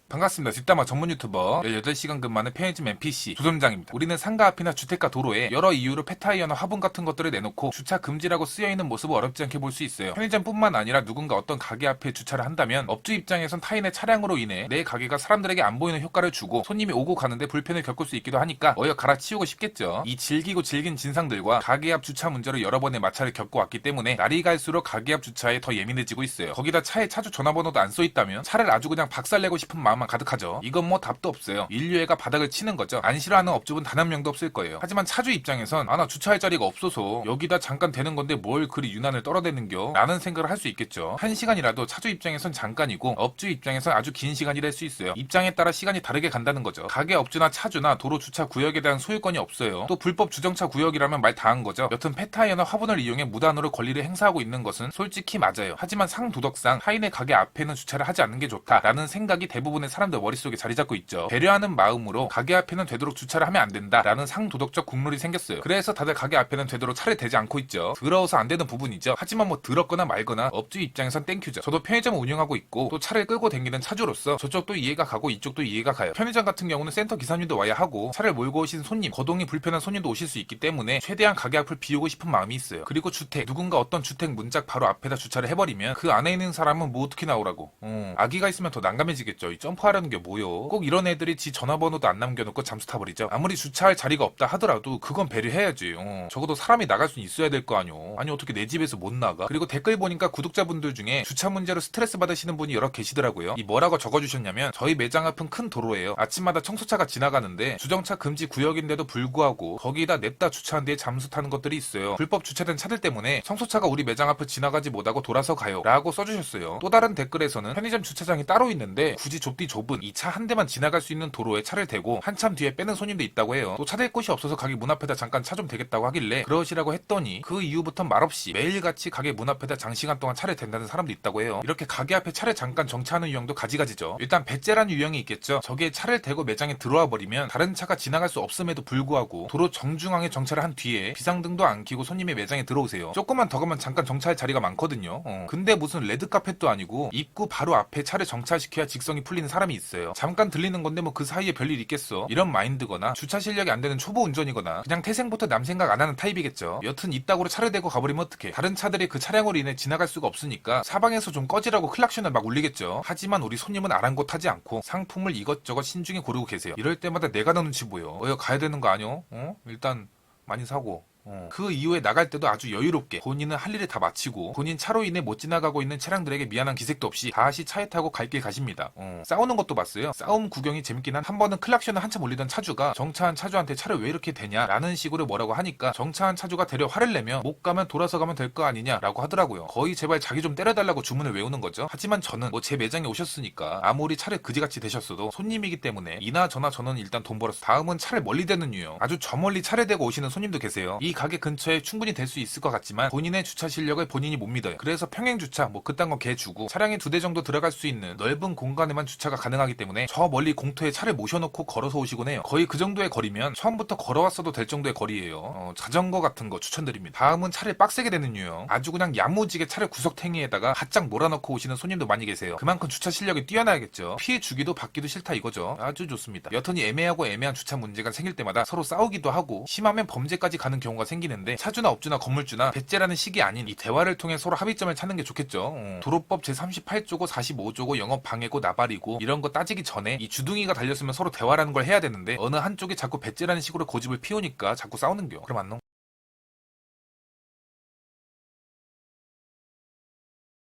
반갑습니다. 뒷담화 전문 유튜버 18시간 근무하는 편의점 NPC 조점장입니다. 우리는 상가 앞이나 주택가 도로에 여러 이유로 폐타이어나 화분 같은 것들을 내놓고 주차 금지라고 쓰여있는 모습을 어렵지 않게 볼 수 있어요. 편의점뿐만 아니라 누군가 어떤 가게 앞에 주차를 한다면 업주 입장에선 타인의 차량으로 인해 내 가게가 사람들에게 안 보이는 효과를 주고 손님이 오고 가는데 불편을 겪을 수 있기도 하니까 어여 갈아치우고 싶겠죠. 이 질기고 질긴 진상들과 가게 앞 주차 문제로 여러 번의 마찰을 겪어왔기 때문에 날이 갈수록 가게 앞 주차에 더 예민해지고 있어요. 거기다 차에 차주 전화번호도 안 써있다면 차를 아주 그냥 박살내고 싶은 마음만 가득하죠. 이건 뭐 답도 없어요. 인류애가 바닥을 치는 거죠. 안 싫어하는 업주분 단 한 명도 없을 거예요. 하지만 차주 입장에선 나 주차할 자리가 없어서 여기다 잠깐 대는 건데 뭘 그리 유난을 떨어대는겨 라는 생각을 할 수 있겠죠. 1시간이라도 차주 입장에선 잠깐이고 업주 입장에선 아주 긴 시간이 될 수 있어요. 입장에 따라 시간이 다르게 간다는 거죠. 가게 업주나 차주나 도로 주차 구역에 대한 소유권이 없어요. 또 불법 주정차 구역이라면 말 다 한 거죠. 여튼 폐타이어나 화분을 이용해 무단으로 권리를 행사하고 있는 것은 솔직히 맞아요. 하지만 상도덕상 타인의 가게 앞에는 주차를 하지 않는 게 좋다라는 생각이 대부분의 사람들 머릿속에 자리 잡고 있죠. 배려하는 마음으로 가게 앞에는 되도록 주차를 하면 안 된다라는 상도덕적 국룰이 생겼어요. 그래서 다들 가게 앞에는 되도록 차를 대지 않고 있죠. 더러워서 안 되는 부분이죠. 하지만 뭐 더럽거나 말거나 업주 입장에선 땡큐죠. 저도 편의점을 운영하고 있고 또 차를 끌고 다니는 차주로서 저쪽도 이해가 가고 이쪽도 이해가 가요. 편의점 같은 경우는 센터 기사님도 와야 하고 차를 몰고 오신 손님, 거동이 불편한 손님도 오실 수 있기 때문에 최대한 가게 앞을 비우고 싶은 마음이 있어요. 그리고 주택, 누군가 어떤 주택 문짝 바로 앞에다 주차를 해버리면 그 안에 있는 사람은 뭐 어떻게 나오라고. 아기가 있으면 더 난감해지겠죠. 이 점프하라는 게 뭐요? 꼭 이런 애들이 지 전화번호도 안 남겨놓고 잠수 타버리죠. 아무리 주차할 자리가 없다 하더라도 그건 배려해야지. 적어도 사람이 나갈 수는 있어야 될 거 아니오. 아니 어떻게 내 집에서 못 나가? 그리고 댓글 보니까 구독자분들 중에 주차 문제로 스트레스 받으시는 분이 여러 계시더라고요. 이 뭐라고 적어주셨냐면 저희 매장 앞은 큰 도로예요. 아침마다 청소차가 지나가는데 주정차 금지 구역인데도 불구하고 거기다 냅다 주차한 뒤에 잠수 타는 것들이 있어요. 불법 주차된 차들 때문에 청소차가 우리 매장 앞을 지나가지 못하고 돌아서 가요 라고 써주셨어요. 또 다른 댓글에서는 편의점 주차장이 따로 있는데 굳이 좁디 좁은 이 차 한 대만 지나갈 수 있는 도로에 차를 대고 한참 뒤에 빼는 손님도 있다고 해요. 또 차 댈 곳이 없어서 가게 문 앞에다 잠깐 차 좀 대겠다고 하길래 그러시라고 했더니 그 이후부터 말없이 매일같이 가게 문 앞에다 장시간 동안 차를 댄다는 사람도 있다고 해요. 이렇게 가게 앞에 차를 잠깐 정차하는 유형도 가지가지죠. 일단 배째라는 유형이 있겠죠. 저기에 차를 대고 매장에 들어와 버리면 다른 차가 지나갈 수 없음에도 불구하고 도로 정중앙에 정차를 한 뒤에 비상등도 안 켜고 손님의 매장에 들어오세요. 조금만 더 가면 잠깐 정차할 자리가 많거든요. 근데 무슨 레드카펫도 아니고 입구 바로 앞에 차를 정차시켜야 직성이 풀리는 사람이 있어요. 잠깐 들리는 건데 뭐 그 사이에 별일 있겠어. 이런 마인드거나 주차 실력이 안 되는 초보 운전이거나 그냥 태생부터 남 생각 안 하는 타입이겠죠. 여튼 이따구로 차를 대고 가버리면 어떡해. 다른 차들이 그 차량으로 인해 지나갈 수가 없으니까 사방에서 좀 꺼지라고 클락션을 막 울리겠죠. 하지만 우리 손님은 아랑곳하지 않고 상품을 이것저것 신중히 고르고 계세요. 이럴 때마다 내가 너 눈치 보여. 가야 되는 거 아니요? 일단 많이 사고. 그 이후에 나갈 때도 아주 여유롭게 본인은 할 일을 다 마치고 본인 차로 인해 못 지나가고 있는 차량들에게 미안한 기색도 없이 다시 차에 타고 갈 길 가십니다. 싸우는 것도 봤어요. 싸움 구경이 재밌긴 한 번은 클락션을 한참 올리던 차주가 정차한 차주한테 차를 왜 이렇게 대냐 라는 식으로 뭐라고 하니까 정차한 차주가 되려 화를 내며 못 가면 돌아서 가면 될 거 아니냐 라고 하더라고요. 거의 제발 자기 좀 때려달라고 주문을 외우는 거죠. 하지만 저는 뭐 제 매장에 오셨으니까 아무리 차를 그지같이 대셨어도 손님이기 때문에 이나 저나 저는 일단 돈 벌어서 다음은 차를 멀리 대는 유형. 아주 저 멀리 차를 대고 오시는 손님도 계세요. 이 가게 근처에 충분히 될 수 있을 것 같지만 본인의 주차 실력을 본인이 못 믿어요. 그래서 평행 주차 뭐 그딴 거 개 주고 차량이 2대 정도 들어갈 수 있는 넓은 공간에만 주차가 가능하기 때문에 저 멀리 공터에 차를 모셔놓고 걸어서 오시곤 해요. 거의 그 정도의 거리면 처음부터 걸어왔어도 될 정도의 거리예요. 자전거 같은 거 추천드립니다. 다음은 차를 빡세게 대는 유형. 아주 그냥 야무지게 차를 구석탱이에다가 바짝 몰아넣고 오시는 손님도 많이 계세요. 그만큼 주차 실력이 뛰어나야겠죠. 피해 주기도 받기도 싫다 이거죠. 아주 좋습니다. 여튼이 애매하고 애매한 주차 문제가 생길 때마다 서로 싸우기도 하고 심하면 범죄까지 가는 경우가 생기는데 차주나 업주나 건물주나 배째라는 식이 아닌 이 대화를 통해 서로 합의점을 찾는 게 좋겠죠. 도로법 제38조고 45조고 영업 방해고 나발이고 이런 거 따지기 전에 이 주둥이가 달렸으면 서로 대화라는 걸 해야 되는데 어느 한쪽이 자꾸 배째라는 식으로 고집을 피우니까 자꾸 싸우는겨. 그럼 안녕.